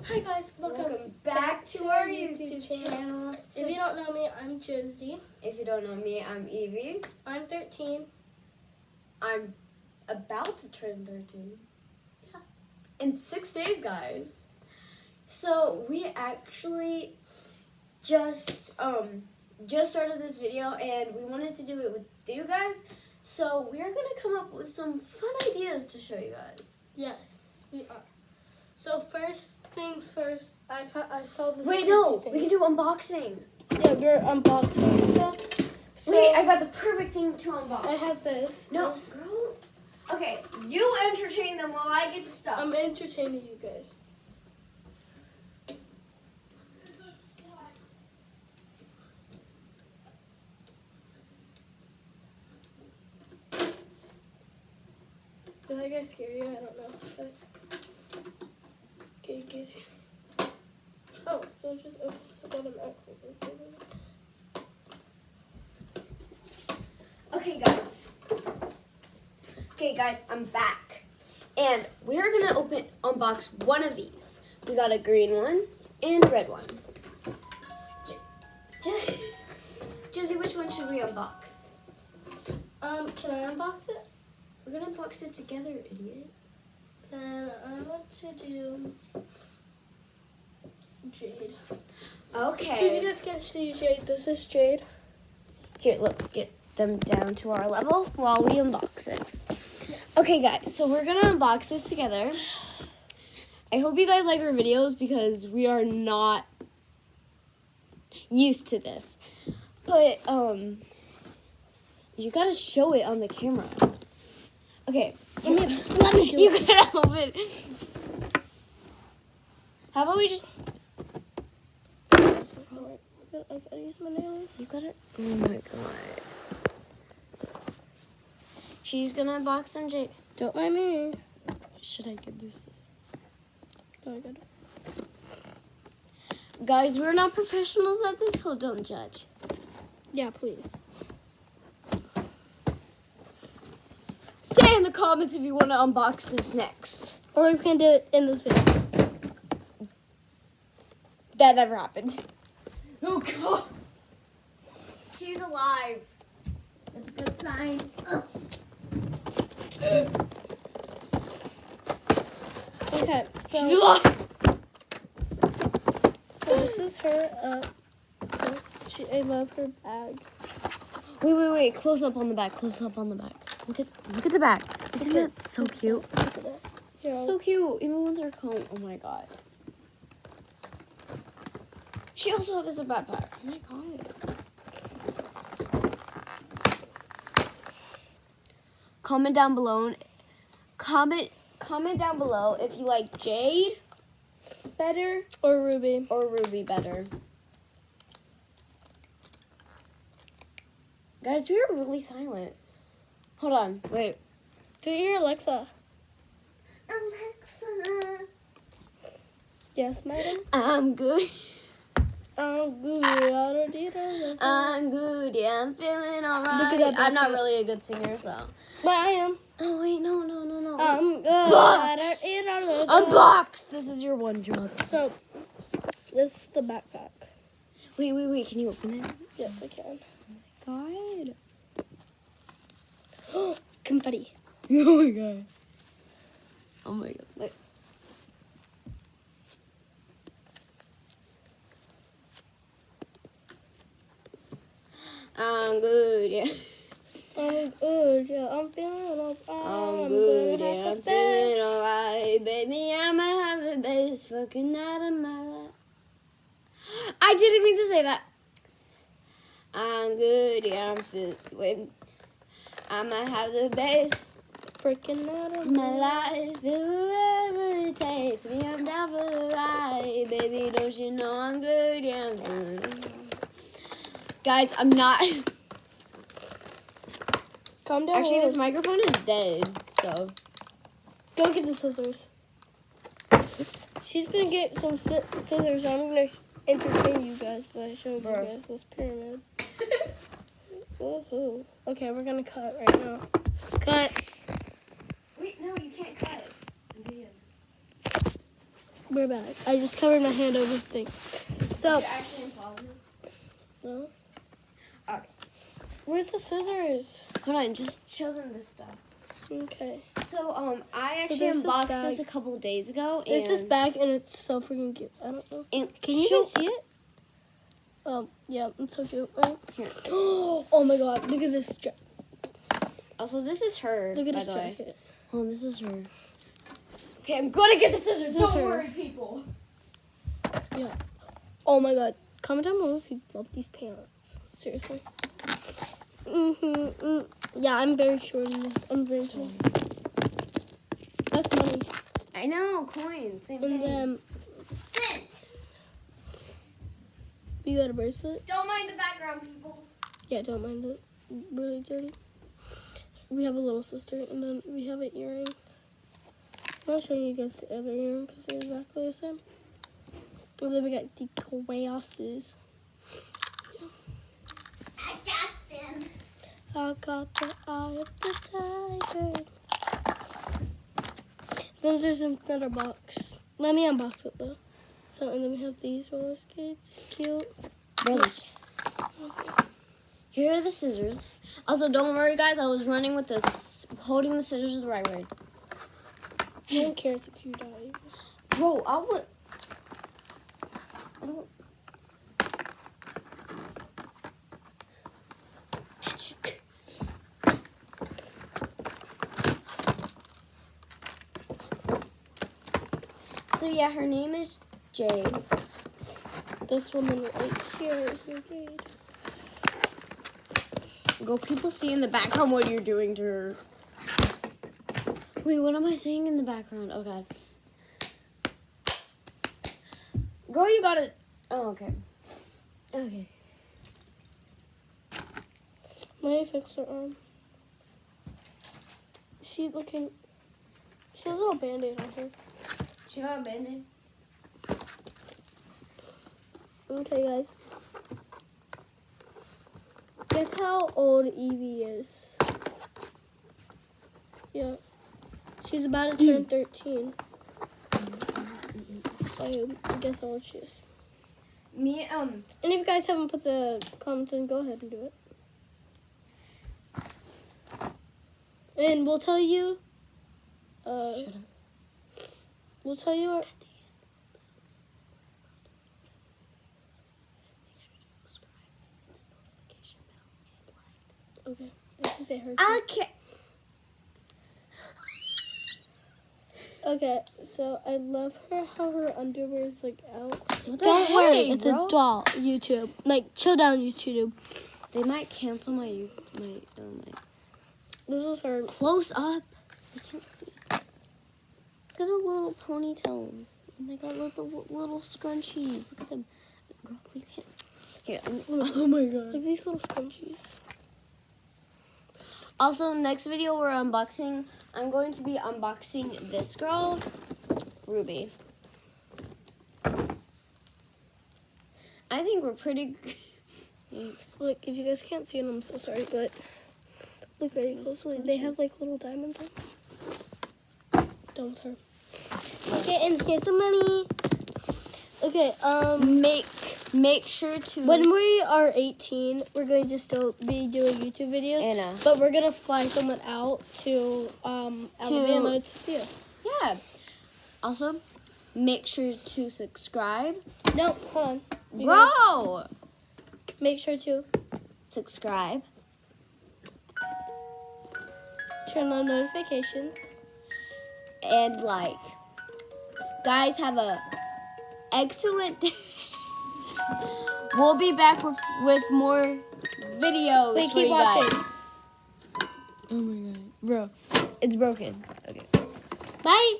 Hi guys, welcome back to our YouTube channel. If you don't know me, I'm Josie. If you don't know me, I'm Evie. I'm 13. I'm about to turn 13. Yeah. In 6 days, guys. So we actually just started this video and we wanted to do it with you guys. So we're gonna come up with some fun ideas to show you guys. Yes, we are. So first things first, I saw this. Wait, no, we can do unboxing. Yeah, we're unboxing stuff. So Wait, I got the perfect thing to unbox. I have this. No, girl. Okay, you entertain them while I get the stuff. I'm entertaining you guys. Did that guy scare you? I don't know. Okay, gives you. Oh, so it just opens up automatically. Okay, guys, I'm back. And we're going to unbox one of these. We got a green one and a red one. Josie, which one should we unbox? Can I unbox it? We're going to unbox it together, idiot. And I want to do Jade. Okay. So you guys can't see Jade. This is Jade. Here, let's get them down to our level while we unbox it. Okay, guys, so we're going to unbox this together. I hope you guys like our videos because we are not used to this. But, you got to show it on the camera. Okay. Let me do you it. gotta open. How about we just... I gotta use my nails. You gotta... Oh my god. She's gonna unbox some Jade. Don't mind me. Should I get this? No, I got it. Guys, we're not professionals at this, so don't judge. Yeah, please. Say in the comments if you want to unbox this next. Or we can do it in this video. That never happened. Oh god. She's alive. That's a good sign. Okay, She's so alive. this is her. I love her bag. Wait. Close up on the back. Close up on the back. Look at the back. Isn't it so cute? Look at it. Here, So cute, even with her comb. Oh my god. She also has a backpack. Oh my god. Comment down below. Comment down below if you like Jade better or Ruby. or Ruby better. Guys, we are really silent. Hold on, wait. Do you hear Alexa? Alexa. Yes, madam. I'm good. I'm good. I'm good, yeah, I'm feeling alright. Look at that I'm not backpack. really a good singer, so. But I am. Oh, wait, no. I'm good. Box! Unbox! This is your one job. So, this is the backpack. Wait, can you open it? Yes, I can. God. Confetti. Oh my god. Oh my god. Wait. I'm good, yeah. I'm good, yeah. I'm feeling alright. I'm good, yeah. I'm feeling alright, baby. I'ma have the best fucking night of my life. I didn't mean to say that. I'm good, yeah. I'm feeling. Wait. I'ma have the best freaking night of my life. Whoever it takes me, I'm down for the ride. Baby, don't you know I'm good, yeah. I'm good. Guys, I'm not. Calm down. Actually, this microphone is dead, so. Go get the scissors. She's gonna get some scissors. I'm gonna entertain you guys by showing you guys this pyramid. Woohoo. Okay, we're gonna cut right now. Cut. Wait, no, you can't cut. we're back. I just covered my hand over the thing. So, You're actually impossible. no. Okay. Where's the scissors? Hold on, just show them this stuff. Okay. So, I actually there's this unboxed this a bag. couple days ago. There's this and- bag and it's so freaking cute. I don't know. and Can you show- guys see it? Yeah, it's so cute. Here. Oh my god, look at this jacket. Also, this is her, Look at by this the way. jacket. Oh, this is her. Okay, I'm gonna get the scissors. This is Don't her. worry, people. Yeah. Oh my god. Comment down below if you love these pants. Seriously. Yeah, I'm very short in this. I'm very tall. That's money. I know, coins. Same And thing. then Cent. you got a bracelet. Don't mind the background, people. Yeah, don't mind it. Really dirty. We have a little sister, and then we have an earring. I'm not showing you guys the other earring because they're exactly the same. And then we got the glasses. I got them. I got the eye of the tiger. Then there's another box. Let me unbox it though. So, and then we have these roller skates. Cute. Brothers. Here are the scissors. Also, don't worry, guys. I was running with this, holding the scissors the right way. No one cares if you die. Bro, I don't. Magic. So yeah, her name is Jade. This woman right here is her Jade. Go, people see in the background what you're doing to her. Wait, what am I saying in the background? Oh god. Girl, you got it. Oh, okay. Okay. Let me fix her arm. She has a little band-aid on her. She got a band-aid. Okay, guys. Guess how old Evie is? Yeah. She's about to turn 13. So I guess how old she is. Me, And if you guys haven't put the comments in, go ahead and do it. And we'll tell you. Shut up. We'll tell you our. Okay. I think they heard you. Okay. Okay, so I love her how her underwear is like out. What the Don't worry, heck, it's bro? a doll. YouTube, like chill down, YouTube. They might cancel my. This is her. Close up. I can't see. Look at the little ponytails. Oh my god, look at the little scrunchies. Look at them. Girl, you can't. Here. Oh my god. Like these little scrunchies. Also, next video we're unboxing. I'm going to be unboxing this girl, Ruby. I think we're pretty. Look, if you guys can't see it, I'm so sorry, but look very closely. They have like little diamonds on. Done with her. Okay, and here's some money. Okay, Make sure to. when we are 18, we're going to still be doing YouTube videos. Anna. But we're gonna fly someone out to Alabama to see us. Yeah. Also, make sure to subscribe. No, hold on. You gotta Bro! make sure to Subscribe. turn on notifications. And like. Guys, have a excellent day. We'll be back with more videos Wait, for keep you watching. guys. Oh my god. Bro, it's broken. Okay. Bye.